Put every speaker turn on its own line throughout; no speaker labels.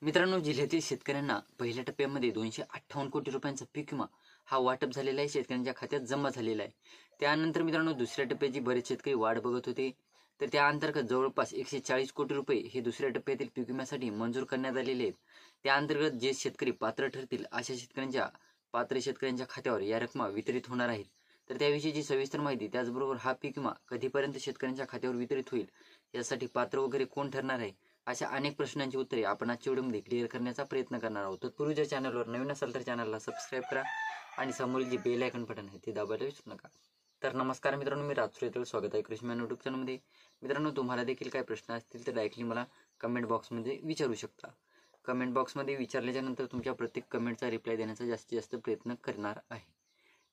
मित्रांनो, जिल्ह्यातील शेतकऱ्यांना पहिल्या टप्प्यामध्ये 258 कोटी रुपयांचा पीक विमा हा वाटप झालेला आहे, शेतकऱ्यांच्या खात्यात जमा झालेला आहे। त्यानंतर मित्रांनो, दुसऱ्या टप्प्याची बरेच शेतकरी वाट बघत होते, तर त्या अंतर्गत जवळपास 140 कोटी रुपये हे दुसऱ्या टप्प्यातील पीक विम्यासाठी मंजूर करण्यात आलेले आहेत। त्या अंतर्गत जे शेतकरी पात्र ठरतील अशा पात्र शेतकऱ्यांच्या खात्यावर या रकमा वितरित होणार आहेत। तर त्याविषयीची सविस्तर माहिती, त्याचबरोबर हा पीक विमा कधीपर्यंत शेतकऱ्यांच्या खात्यावर वितरित होईल, यासाठी पात्र वगैरे कोण ठरणार आहे, अशा अनेक प्रश्नांची उत्तरे आपण आजच्या व्हिडिओमध्ये क्लिअर करण्याचा प्रयत्न करणार आहोत। तत्पूर्वी जर चॅनलवर नवीन असाल तर चॅनलला सबस्क्राईब करा आणि समोरील जे बेल आयकॉन बटन आहे ते दाबायला विसरू नका। तर नमस्कार मित्रांनो, मी राजश्री, स्वागत आहे कृषी मॅन यूट्यूब चॅनलमध्ये। मित्रांनो, तुम्हाला देखील काही प्रश्न असतील तर डायरेक्टली मला कमेंट बॉक्समध्ये विचारू शकता। कमेंट बॉक्समध्ये विचारल्याच्या नंतर तुमच्या प्रत्येक कमेंटचा रिप्लाय देण्याचा जास्तीत जास्त प्रयत्न करणार आहे।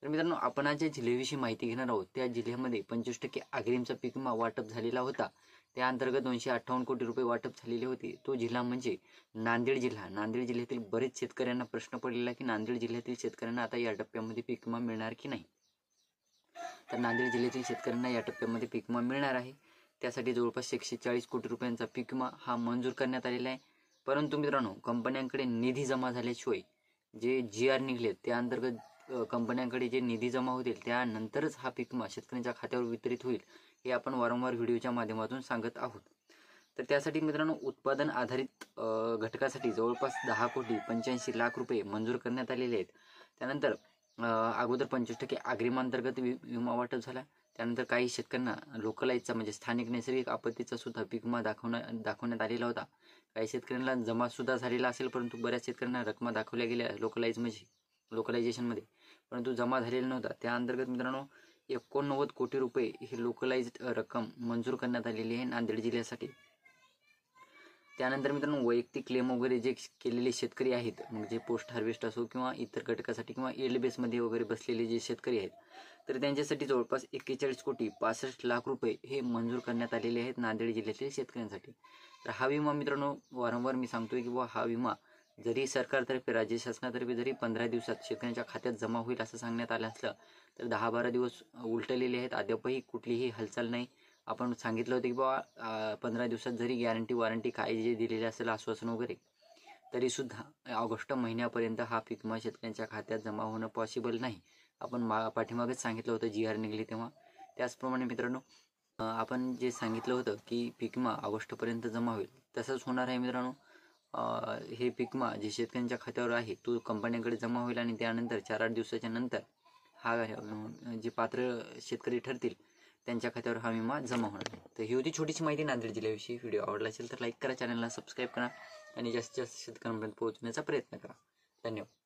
तर मित्रांनो, आपण आज ज्या जिल्ह्याविषयी माहिती घेणार आहोत त्या जिल्ह्यामध्ये 25% अग्रिमचा पीक विमा वाटप झालेला होता। त्या अंतर्गत 258 कोटी रुपये वाटप झालेले होते। तो जिल्हा म्हणजे नांदेड जिल्हा। नांदेड जिल्ह्यातील बरेच शेतकऱ्यांना प्रश्न पडलेला की नांदेड जिल्ह्यातील शेतकऱ्यांना आता या टप्प्यामध्ये पीक विमा मिळणार की नाही। तर नांदेड जिल्ह्यातील शेतकऱ्यांना या टप्प्यामध्ये पीक विमा मिळणार आहे। त्यासाठी जवळपास 140 कोटी रुपयांचा पीक विमा हा मंजूर करण्यात आलेला आहे। परंतु मित्रांनो, कंपन्यांकडे निधी जमा झाल्याशिवाय जे GR निघलेत त्या अंतर्गत कंपन्यांकडे जे निधी जमा होतील त्यानंतरच हा पीक विमा शेतकऱ्यांच्या खात्यावर वितरित होईल, हे आपण वारंवार व्हिडिओच्या माध्यमातून सांगत आहोत। तर त्यासाठी मित्रांनो, उत्पादन आधारित घटकासाठी जवळपास 10 कोटी 85 लाख रुपये मंजूर करण्यात आलेले आहेत। त्यानंतर अगोदर 25% अग्रिमांतर्गत विमा वाटप झाला। त्यानंतर काही शेतकऱ्यांना लोकलाईजचा म्हणजे स्थानिक नैसर्गिक आपत्तीचा सुद्धा पीक विमा दाखवण्यात आलेला होता। काही शेतकऱ्यांना जमा सुद्धा झालेला असेल, परंतु बऱ्याच शेतकऱ्यांना रकमा दाखवल्या गेल्या लोकलायझेशनमध्ये, परंतु जमा झालेला नव्हता। त्या अंतर्गत मित्रांनो 89 कोटी रुपये ही लोकलाइज्ड रक्कम मंजूर करण्यात आलेली आहे नांदेड जिल्ह्यासाठी। त्यानंतर मित्रांनो, वैयक्तिक क्लेम वगैरे जे केलेले शेतकरी आहेत, म्हणजे पोस्ट हार्वेस्ट असो किंवा इतर घटकासाठी किंवा एल्ड बेसमध्ये वगैरे बसलेले जे शेतकरी आहेत, तर त्यांच्यासाठी जवळपास 41 कोटी 65 लाख रुपये हे मंजूर करण्यात आलेले आहेत नांदेड जिल्ह्यातील शेतकऱ्यांसाठी। तर हा विमा मित्रांनो, वारंवार मी सांगतोय की हा विमा जरी सरकारतर्फे राज्य शासनातर्फे जरी 15 दिवसात शेतकऱ्यांच्या खात्यात जमा होईल असं सांगण्यात आलं असलं, तर 10-12 दिवस उलटलेले आहेत, अद्यापही कुठलीही हालचाल नाही। आपण सांगितलं होतं की 15 दिवसात जरी गॅरंटी वॉरंटी काय जे दिलेले असेल आश्वासन वगैरे, तरीसुद्धा ऑगस्ट महिन्यापर्यंत हा पीक विमा शेतकऱ्यांच्या खात्यात जमा होणं पॉसिबल नाही। आपण पाठीमागेच सांगितलं होतं GR निघली तेव्हा। त्याचप्रमाणे मित्रांनो, आपण जे सांगितलं होतं की पीक विमा ऑगस्टपर्यंत जमा होईल, तसंच होणार आहे मित्रांनो। हे पीक विमा जे शेतकऱ्यांच्या खात्यावर आहे तो कंपन्यांकडे जमा होईल आणि त्यानंतर 4-8 दिवसाच्या नंतर हा जे पात्र शेतकरी ठरतील त्यांच्या खात्यावर हा विमा जमा होणार आहे। तर ही होती छोटीशी माहिती नांदेड जिल्ह्याविषयी। व्हिडिओ आवडला असेल तर लाईक करा, चॅनलला सबस्क्राईब करा आणि जास्तीत जास्त शेतकऱ्यांपर्यंत पोहोचण्याचा प्रयत्न करा। धन्यवाद।